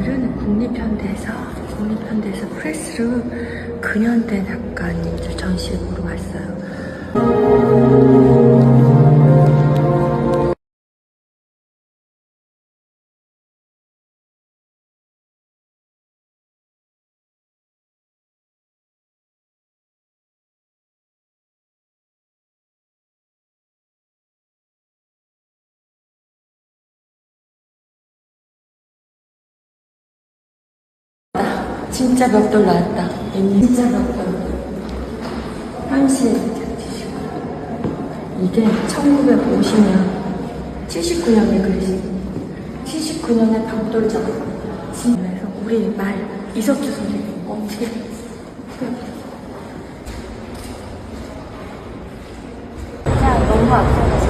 오늘은 국립현대에서 프레스로 근현대 작가님들 전시회 보러 왔어요. 진짜 벽돌 나왔다. 진짜 벽돌. 현실. 이게 1950년, 79년에 그리신 79년에 벽돌이죠. 그래서 우리 말 이석주 선생님 어떻게 자, 너무 아프다.